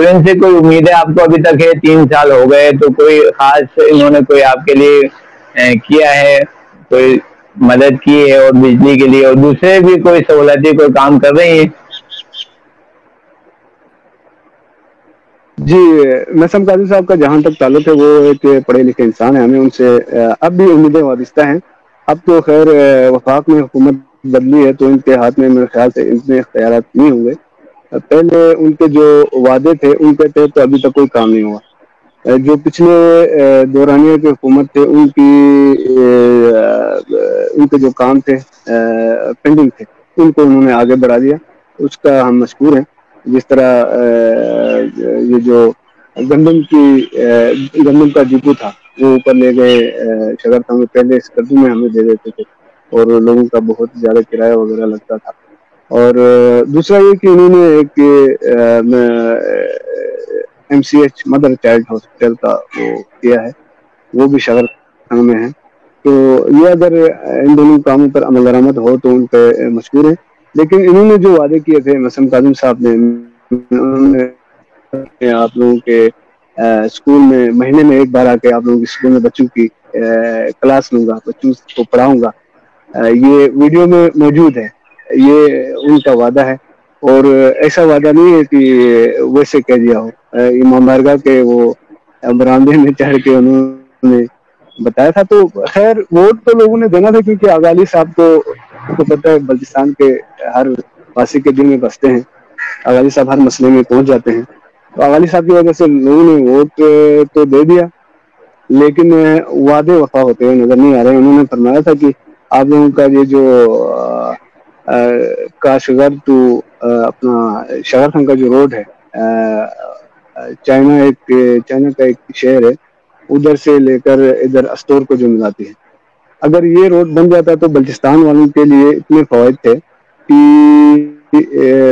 تو ان سے کوئی امیدیں آپ کو ابھی تک ہے؟ 3 سال ہو گئے، تو کوئی خاص انہوں نے کوئی آپ کے لیے کیا ہے، کوئی مدد کی ہے اور بجلی کے لیے اور دوسرے بھی کوئی سہولتی کوئی کام کر رہی ہیں؟ جی، نسم قاضی صاحب کا جہاں تک تعلق ہے وہ ایک پڑھے لکھے انسان ہیں، ہمیں ان سے اب بھی امیدیں وابستہ ہیں. اب تو خیر وفاق میں حکومت بدلی ہے تو ان کے ہاتھ میں میرے خیال سے اتنے اختیارات نہیں ہوں گے. پہلے ان کے جو وعدے تھے ان کے تحت تو ابھی تک کوئی کام نہیں ہوا. جو پچھلے دورانیہ کی حکومت تھے ان کے جو کام تھے پینڈنگ تھے ان کو انہوں نے آگے بڑھا دیا. اس کا ہم مشکور ہیں. جس طرح یہ جو گندم کا ڈپو تھا وہ اوپر لے گئے شگرتا میں، پہلے اس قدم میں ہمیں دے دیتے تھے اور لوگوں کا بہت زیادہ کرایہ وغیرہ لگتا تھا. اور دوسرا یہ کہ انہوں نے ایک MCH مدر چائلڈ ہاسپٹل کا وہ کیا ہے، وہ بھی شگرتا میں ہے. تو یہ اگر ان دونوں کاموں پر عمل درآمد ہو تو ان پہ مشکور ہے. لیکن انہوں نے جو وعدے کیے تھے نسیم قاضم صاحب نے، انہوں نے آپ لوگوں کے اسکول میں مہینے میں ایک بار آ کے آپ لوگوں کے اسکول میں بچوں کی کلاس لوں گا، بچوں کو پڑھاؤں گا. یہ ویڈیو میں موجود ہے، یہ ان کا وعدہ ہے. اور ایسا وعدہ نہیں ہے کہ ویسے کہہ دیا ہو. امام بارگاہ کے وہ برآمدے میں چڑھ کے انہوں نے بتایا تھا. تو خیر ووٹ تو لوگوں نے دینا تھا کیونکہ اغالی صاحب کو پتہ ہے بلوچستان کے ہر واسی کے دل میں بستے ہیں. اغالی صاحب ہر مسئلے میں پہنچ جاتے ہیں. تو اغالی صاحب کی وجہ سے لوگوں نے ووٹ تو دے دیا، لیکن وعدے وفا ہوتے ہوئے نظر نہیں آ رہے. انہوں نے فرمایا تھا کہ آپ لوگوں کا یہ جو کاشغر ٹو اپنا شگرفن کا جو روڈ ہے، چائنا کا ایک شہر ہے، ادھر سے لے کر ادھر اسٹور کو جو ملاتی ہے، اگر یہ روڈ بن جاتا تو بلوچستان والوں کے لیے اتنے فوائد تھے کہ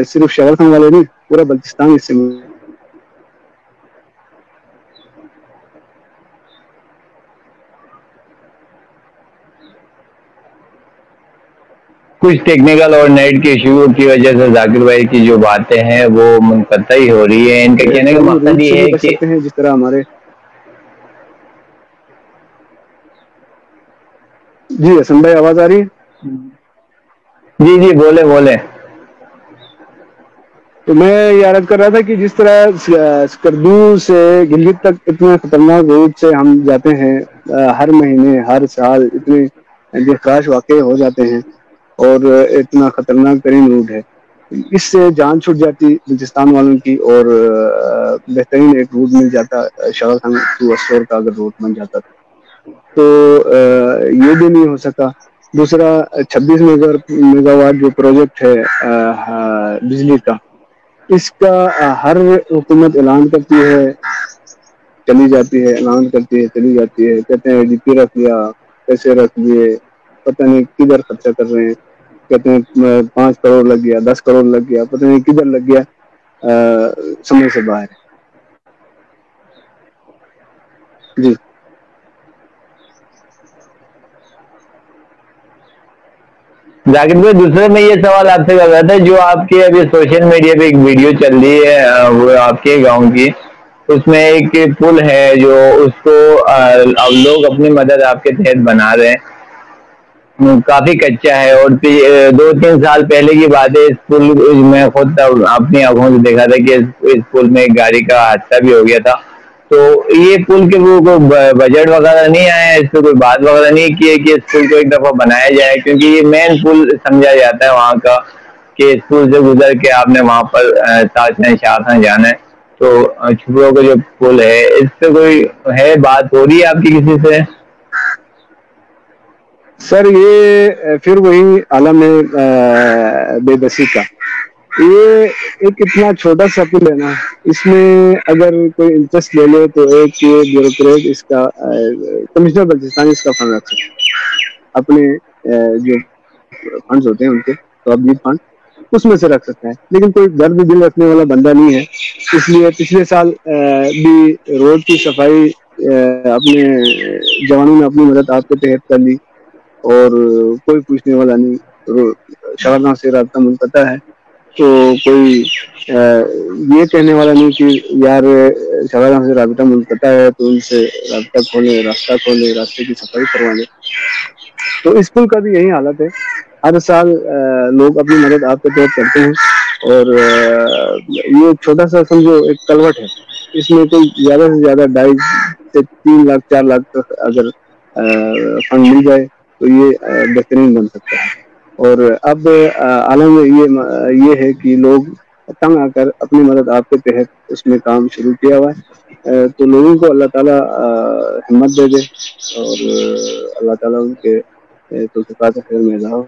صرف شگرفن والے نہیں پورا بلوچستان اس سے کچھ ٹیکنیکل اور نیٹ کے ایشو کی وجہ سے ذاکر بھائی کی جو باتیں ہیں وہ منقطع ہی ہو رہی ہیں. ان کا کہنے کا مقصد روٹ سے یہ بھی ہے بچ کہ سکتے ہیں. جس طرح ہمارے جی حسن بھائی آواز آ رہی ہے؟ جی جی بولے بولے. تو میں یہ عرض کر رہا تھا کہ جس طرح سکردو سے گلگت تک اتنے خطرناک روٹ سے ہم جاتے ہیں، ہر مہینے ہر سال اتنے انتخاش واقع ہو جاتے ہیں اور اتنا خطرناک ترین روٹ ہے. اس سے جان چھوٹ جاتی بلوچستان والوں کی اور بہترین ایک روٹ مل جاتا شگرفن کا اگر روٹ بن جاتا تو یہ بھی نہیں ہو سکا. دوسرا 26 میگا واٹ جو پروجیکٹ ہے بجلی کا، اس کا ہر حکومت اعلان کرتی ہے چلی جاتی ہے، اعلان کرتی ہے چلی جاتی ہے. کہتے ہیں ڈی پی رکھ لیا، پیسے رکھ لیے، پتہ نہیں کدھر خرچہ کر رہے ہیں. کہتے ہیں 5 کروڑ لگ گیا، 10 کروڑ لگ گیا، پتہ نہیں کدھر لگ گیا. سمجھ سے باہر. جی ذاکر بھائی، دوسرے میں یہ سوال آپ سے کر رہا تھا، جو آپ کے ابھی سوشل میڈیا پہ ایک ویڈیو چل رہی ہے وہ آپ کے گاؤں کی، اس میں ایک پل ہے جو اس کو اب لوگ اپنی مدد آپ کے تحت بنا رہے ہیں. کافی کچا ہے اور 2-3 سال پہلے کی بات ہے. اس پل میں خود اپنی آنکھوں سے دیکھا تھا کہ اس پل میں ایک گاڑی کا حادثہ بھی ہو گیا تھا. تو یہ پل کے وہ کوئی بجٹ وغیرہ نہیں آیا ہے، اس پہ کوئی بات وغیرہ نہیں کی ہے کہ اس پل کو ایک دفعہ بنایا جائے، کیونکہ یہ مین پل سمجھا جاتا ہے وہاں کا کہ اس پل سے گزر کے آپ نے وہاں پر شاہخان جانا ہے. تو چھپڑوں کا جو پل ہے اس پہ کوئی ہے بات ہو رہی ہے آپ کی کسی سے؟ سر، یہ پھر وہی عالم بے بسی کا. یہ ایک اتنا چھوٹا سا پل ہے نا، اس میں اگر کوئی انٹرسٹ لے لے تو ایک بیوروکریٹ اس کا کمشنر بلوچستان اس کا فنڈ رکھ سکتا ہے اپنے جو فنڈز ہوتے ہیں ان کے پبلک فنڈ، اس میں سے رکھ سکتا ہے. لیکن کوئی درد دل رکھنے والا بندہ نہیں ہے. اس لیے پچھلے سال بھی روڈ کی صفائی اپنے جوانوں نے اپنی مدد آپ کے تحت کر لی اور کوئی پوچھنے والا نہیں. شاہجہاں سے رابطہ منقطع ہے. تو کوئی یہ کہنے والا نہیں کہ یار شوہر سے رابطہ منقطع ہے تو ان سے رابطہ کھولے، راستہ کھولے، راستے کی صفائی کروا لے. تو اسکول کا بھی یہی حالت ہے. ہر سال لوگ اپنی مدد آپ کے تحت کرتے ہیں، اور یہ چھوٹا سا سمجھو ایک کلوٹ ہے. اس میں کوئی زیادہ سے زیادہ 2.5 سے 3 لاکھ 4 لاکھ تک اگر فنڈ مل جائے تو یہ بہترین بن سکتا ہے. اور اب عالم یہ ہے کہ لوگ تنگ آ کر اپنی مدد آپ کے تحت اس میں کام شروع کیا ہوا ہے. تو لوگوں کو اللہ تعالیٰ ہمت دے دے، اور اللہ تعالیٰ ان کے توفیقات خیر میں اضافہ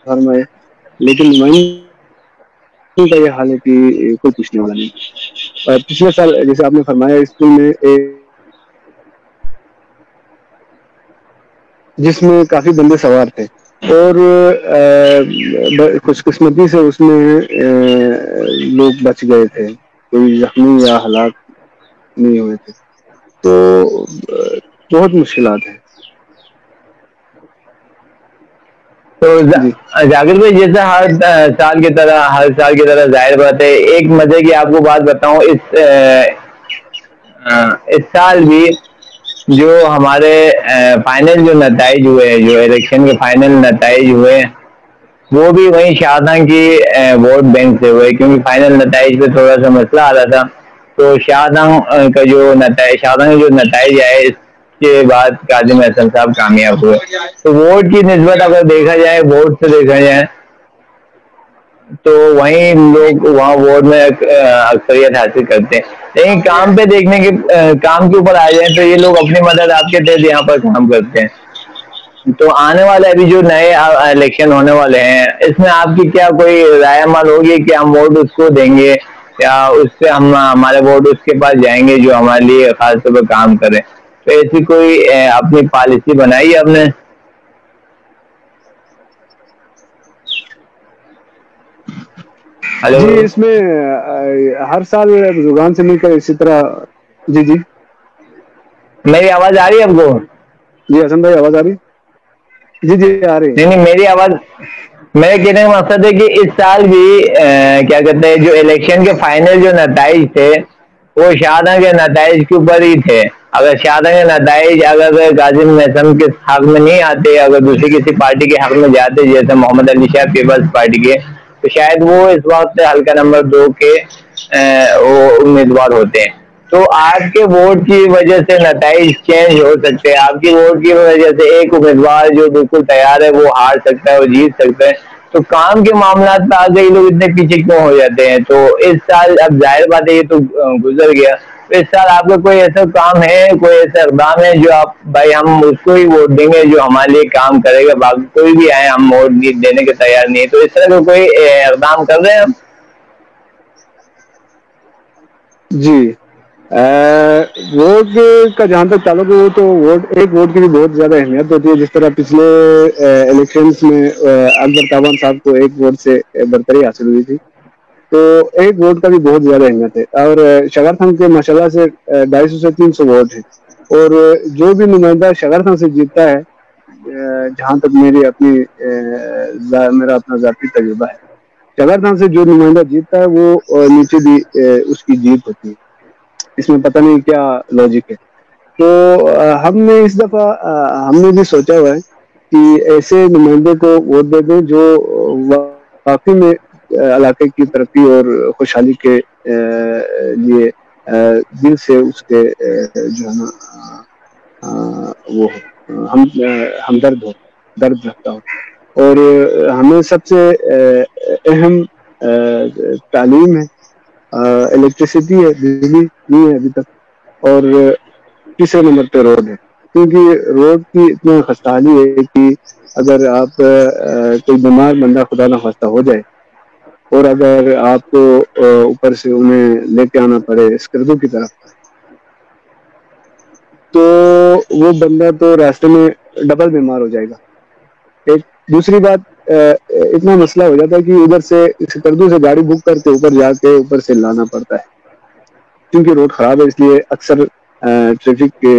فرمائے. لیکن کا یہ حال ہے کہ کوئی پوچھنے والا نہیں. پچھلے سال جیسے آپ نے فرمایا اسکول میں جس میں کافی بندے سوار تھے، اور خوش قسمتی سے اس میں لوگ بچ گئے تھے، کوئی زخمی یا ہلاک نہیں ہوئے تھے. تو بہت مشکلات ہیں. تو جی ذاکر بھائی، جیسا ہر سال کی طرح ظاہر بات ہے، ایک مزے کی آپ کو بات بتاؤں. اس سال بھی جو ہمارے فائنل جو نتائج ہوئے، جو الیکشن کے فائنل نتائج ہوئے، وہ بھی وہیں شاہداں کی ووٹ بینک سے ہوئے، کیونکہ فائنل نتائج پہ تھوڑا سا مسئلہ آ رہا تھا. تو شاہداں کا جو نتائج آئے، اس کے بعد کاظم احسن صاحب کامیاب ہوئے. تو ووٹ کی نسبت اگر دیکھا جائے، ووٹ سے دیکھا جائے، تو وہیں لوگ وہاں ووٹ میں اکثریت حاصل کرتے ہیں. لیکن کام پہ دیکھنے کے کام کے اوپر آ جائیں تو یہ لوگ اپنی مدد آپ کے تحت یہاں پر کام کرتے ہیں. تو آنے والے ابھی جو نئے الیکشن ہونے والے ہیں، اس میں آپ کی کیا کوئی رائے عمل ہوگی کہ ہم ووٹ اس کو دیں گے، یا اس سے ہمارے ووٹ اس کے پاس جائیں گے جو ہمارے لیے خاص طور پہ کام کرے؟ تو ایسی کوئی اپنی پالیسی بنائی ہے آپ نے؟ ہلو، جی، اس میں ہر سال بزرگان سے مل کر اسی طرح. جی جی میری آواز آ رہی ہے آپ کو؟ جی حسن بھائی، آواز آ رہی؟ جی جی آ رہی. نہیں نہیں، میری آواز. میرے کہنے کا مقصد ہے کہ اس سال بھی کیا کہتے ہیں، جو الیکشن کے فائنل جو نتائج تھے وہ شاہداں کے نتائج کے اوپر ہی تھے. اگر شاہداں کے نتائج اگر کاظم احسن کے حق میں نہیں آتے، اگر دوسری کسی پارٹی کے حق میں جاتے، جیسے محمد علی شاہ پیپلز پارٹی کے، تو شاید وہ اس وقت حلقہ نمبر 2 کے وہ امیدوار ہوتے ہیں. تو آپ کے ووٹ کی وجہ سے نتائج چینج ہو سکتے ہیں. آپ کی ووٹ کی وجہ سے ایک امیدوار جو بالکل تیار ہے وہ ہار سکتا ہے، وہ جیت سکتا ہے. تو کام کے معاملات میں آگے لوگ اتنے پیچھے کیوں ہو جاتے ہیں؟ تو اس سال اب ظاہر بات ہے یہ تو گزر گیا. تو اس سال آپ کا کوئی ایسا کام ہے، کوئی ایسا اقدام ہے جو آپ بھائی ہم اس کو ہی ووٹ دیں گے جو ہمارے لیے کام کرے گا، باقی کوئی بھی آئے ہم ووٹ دینے کے تیار نہیں ہے؟ تو اس طرح کا کوئی اقدام کر رہے ہیں ہم؟ جی، ووٹ کا جہاں تک تعلق ہے، وہ تو ایک ووٹ کی بھی بہت زیادہ اہمیت ہوتی ہے. جس طرح پچھلے الیکشنز میں اکبر تاوان صاحب کو ایک ووٹ سے برتری حاصل ہوئی تھی، تو ایک ووٹ کا بھی بہت زیادہ اہمیت ہے. اور شغر خان کے ماشاءاللہ سے 250 سے 300 ووٹ ہیں. اور جو بھی نمائندہ شغر خان سے جیتتا ہے، جہاں تک میرا اپنا ذاتی تجربہ ہے، شغر خان سے جو نمائندہ جیتتا ہے وہ نیچے بھی اس کی جیت ہوتی ہے. اس میں پتہ نہیں کیا لاجک ہے. تو ہم نے اس دفعہ ہم نے بھی سوچا ہوا ہے کہ ایسے نمائندے کو ووٹ دے دیں جو واقعی میں علاقے کی ترقی اور خوشحالی کے لیے دل سے اس کے جو ہے نا وہ ہمدرد ہو، درد رکھتا ہو. اور ہمیں سب سے اہم تعلیم ہے، الیکٹریسٹی ہے، بجلی نہیں ہے ابھی تک، اور تیسرے نمبر پہ روڈ ہے. کیونکہ روڈ کی اتنا خستحالی ہے کہ اگر آپ کوئی بیمار بندہ خدا نخواستہ ہو جائے، اور اگر آپ کو اوپر سے انہیں لے کے آنا پڑے اسکردو کی طرف، تو وہ بندہ تو راستے میں ڈبل بیمار ہو جائے گا. ایک دوسری بات، اتنا مسئلہ ہو جاتا ہے کہ ادھر سے اسکردو سے گاڑی بک کر کے اوپر جا کے اوپر سے لانا پڑتا ہے، کیونکہ روڈ خراب ہے. اس لیے اکثر ٹریفک کے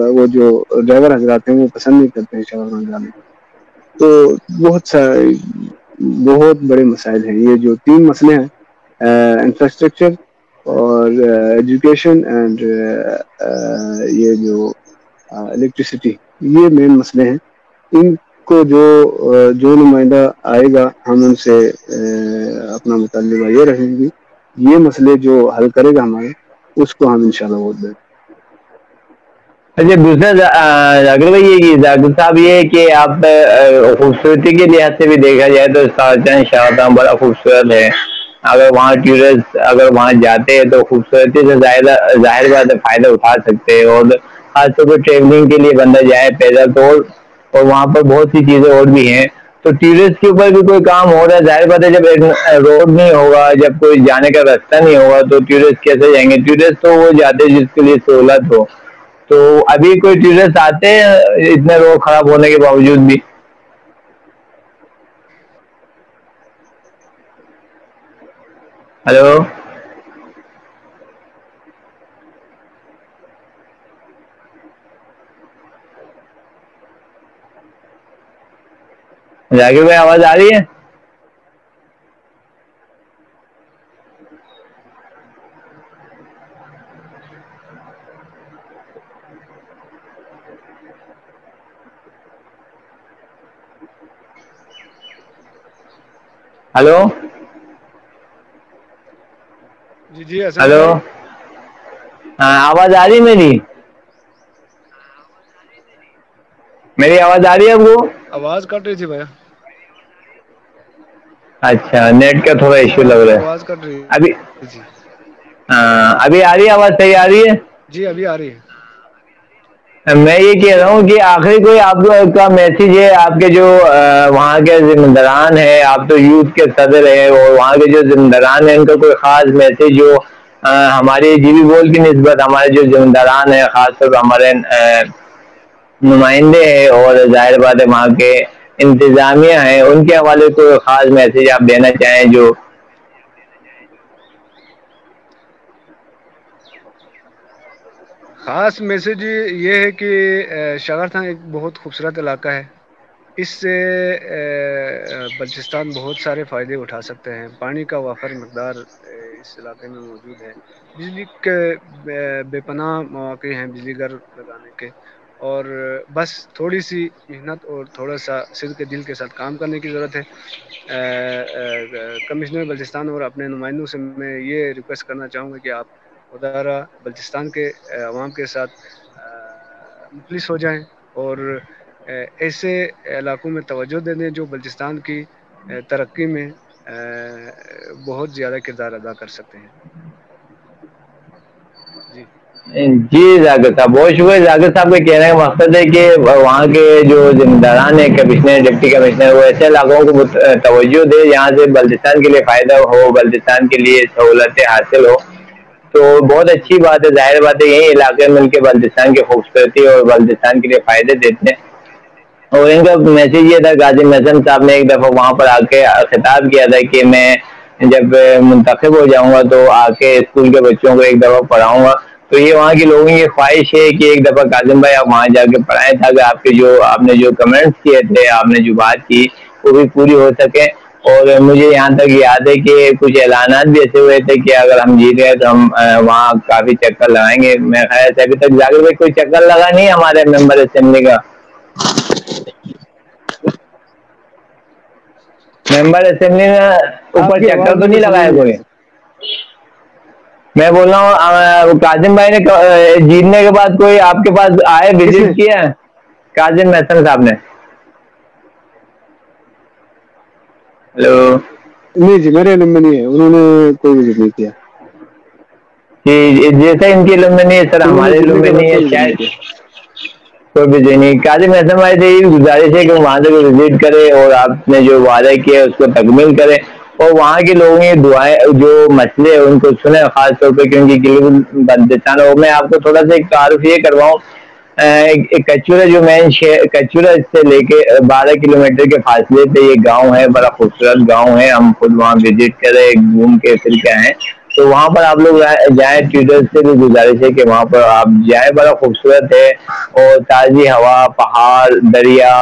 وہ جو ڈرائیور حضرات ہیں وہ پسند نہیں کرتے ہیں شہر میں جانے. تو بہت سا بہت بڑے مسائل ہیں. یہ جو 3 مسئلے ہیں، انفراسٹرکچر اور ایجوکیشن اینڈ یہ جو الیکٹریسٹی، یہ مین مسئلے ہیں. ان کو جو نمائندہ آئے گا، ہم ان سے اپنا مطالبہ یہ رہیں گی، یہ مسئلے جو حل کرے گا ہمارے، اس کو ہم انشاءاللہ ووٹ دیں. اچھا، دوسرا ذاکر بھائی، یہ ذاکر صاحب، یہ کہ آپ خوبصورتی کے لحاظ سے بھی دیکھا جائے تو سارچند شاہتاں بڑا خوبصورت ہے. اگر وہاں ٹورسٹ اگر وہاں جاتے ہیں تو خوبصورتی سے ظاہر بات فائدہ اٹھا سکتے ہیں. اور خاص طور پر ٹریولنگ کے لیے بندہ جائے پیدل تو، اور وہاں پر بہت سی چیزیں اور بھی ہیں. تو ٹورسٹ کے اوپر بھی کوئی کام ہو رہا ہے. ظاہر بات ہے جب روڈ نہیں ہوگا، جب کوئی جانے کا راستہ نہیں ہوگا تو ٹورسٹ کیسے جائیں گے؟ ٹورسٹ تو وہ جاتے ہیں جس کے لیے سہولت ہو. تو ابھی کوئی ٹورسٹ آتے ہیں اتنے روڈ خراب ہونے کے باوجود بھی؟ ہلو ذاکر بھائی، آواز آ رہی ہے؟ ہلو جی جی حسن ہلو، بھائی. ہاں، آواز آ رہی ہے میری؟ میری آواز آ رہی ہے آپ کو؟ آواز کٹ رہی تھی بھیا. اچھا، نیٹ کا تھوڑا جی ایشو بھائی، لگ آپ رہا کی ہے آواز کٹ رہی ابھی. تھی. ہاں، ابھی آ رہی ہے آواز؟ صحیح آ رہی ہے؟ جی ابھی آ رہی ہے. میں یہ کہہ رہا ہوں کہ آخری کوئی آپ کا میسج ہے آپ کے جو وہاں کے ذمہ داران ہیں، آپ تو یوتھ کے صدر ہیں، اور وہاں کے جو ذمہ داران ہیں ان کا کوئی خاص میسج جو ہمارے جی بی بول کی نسبت ہمارے جو ذمہ داران ہیں، خاص طور پر ہمارے نمائندے ہیں اور ظاہر بات ہے وہاں کے انتظامیہ ہیں، ان کے حوالے کوئی خاص میسج آپ دینا چاہیں جو؟ خاص میسج یہ ہے کہ شاگردان ایک بہت خوبصورت علاقہ ہے. اس سے بلوچستان بہت سارے فائدے اٹھا سکتے ہیں. پانی کا وافر مقدار اس علاقے میں موجود ہے. بجلی کے بے پناہ مواقع ہیں بجلی گھر لگانے کے. اور بس تھوڑی سی محنت اور تھوڑا سا صدق دل کے ساتھ کام کرنے کی ضرورت ہے. کمشنر بلوچستان اور اپنے نمائندوں سے میں یہ ریکویسٹ کرنا چاہوں گا کہ آپ ادارہ بلوچستان کے عوام کے ساتھ مخلص ہو جائیں، اور ایسے علاقوں میں توجہ دے دیں جو بلوچستان کی ترقی میں بہت زیادہ کردار ادا کر سکتے ہیں. جی جی ذاکر صاحب، بہت شکریہ. ذاکر صاحب کے کہنے کا مقصد ہے کہ وہاں کے جو ذمہ داران ہیں، کمشنر، ڈپٹی کمشنر، وہ ایسے علاقوں کو توجہ دے جہاں سے بلوچستان کے لیے فائدہ ہو، بلوچستان کے لیے سہولتیں حاصل ہو. تو بہت جی اچھی بات ہے. ظاہر بات ہے یہی علاقے مل کے بلوچستان کی خوبصورتی اور بلوچستان کے لیے فائدے دیتے ہیں. اور ان کا میسج یہ تھا، قاسم حسن صاحب نے ایک دفعہ وہاں پر آ کے خطاب کیا تھا کہ میں جب منتخب ہو جاؤں گا تو آ کے اسکول کے بچوں کو ایک دفعہ پڑھاؤں گا. تو یہ وہاں کے لوگوں کی خواہش ہے کہ ایک دفعہ قاسم بھائی آپ وہاں جا کے پڑھائیں، تاکہ آپ کے جو آپ نے جو کمنٹس کیے تھے، آپ نے جو بات کی، وہ بھی پوری ہو سکے. اور مجھے یہاں تک یاد ہے کہ کچھ اعلانات بھی ایسے ہوئے تھے کہ اگر ہم جیت گئے تو ہم وہاں کافی چکر لگائیں گے. میں خیال سے ابھی تک ذاکر بھائی کوئی چکر لگا نہیں ہمارے ممبر اسمبلی کا؟ ممبر اسمبلی میں آپ اوپر کی آواز چکر تو مجھے نہیں سمجھ لگایا نہیں آئی کوئی؟ سر. میں بول رہا ہوں قاسم بھائی نے جیتنے کے بعد کوئی آپ کے پاس آئے، کس نے؟ وزٹ کیا ہے؟ قاسم حسن صاحب نے. ہلو نہیں جی، میرے علم میں نہیں ہے، انہوں نے کوئی وزٹ نہیں کیا. جی، جیسا ان کے علم میں نہیں ہے سر، انہوں نے ہمارے علم جیتنے میں کے نہیں بعد ہے کوئی وزٹ نہیں شاید. کیا. کوئی بھی نہیں. قاسم حسن بھائی سے یہ گزارش ہے کہ وہاں سے وزٹ کرے اور آپ نے جو وعدہ کیا اس کو تکمیل کرے، اور وہاں کے لوگوں کی دعائیں جو مسئلے ہیں ان کو سنیں، خاص طور پہ کیونکہ گلگت بلتستان. اور میں آپ کو تھوڑا سا ایک تعارف یہ کرواؤں، کچورا جو مین کچورا سے لے کے 12 کلومیٹر کے فاصلے پہ یہ گاؤں ہے. بڑا خوبصورت گاؤں ہے. ہم خود وہاں وزٹ کرے، گھوم کے پھر کے آئے. تو وہاں پر آپ لوگ جائیں. ٹیوٹر سے بھی گزارش ہے کہ وہاں پر آپ جائیں، بڑا خوبصورت ہے. اور تازی ہوا، پہاڑ، دریا،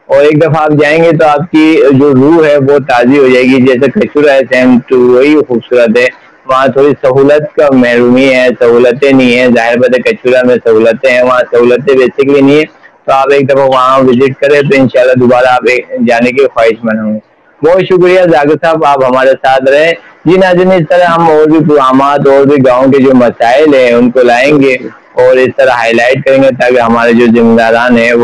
اور ایک دفعہ آپ جائیں گے تو آپ کی جو روح ہے وہ تازی ہو جائے گی. جیسے کچورا ہے سیم تو وہی خوبصورت ہے. وہاں تھوڑی سہولت کا محرومی ہے, سہولتیں نہیں ہیں. ظاہر بات ہے کچورا میں سہولتیں ہیں, وہاں سہولتیں بیسکلی نہیں ہے. تو آپ ایک دفعہ وہاں وزٹ کریں تو انشاءاللہ دوبارہ آپ جانے کے خواہش مند ہوں گے. بہت شکریہ ذاکر صاحب, آپ ہمارے ساتھ رہے. جی ناظرین, اس طرح ہم اور بھی پروگرامات اور بھی گاؤں کے جو مسائل ہیں ان کو لائیں گے اوکے. اور اس طرح ہائی لائٹ کریں گے تاکہ ہمارے جو ذمہ داران ہیں وہ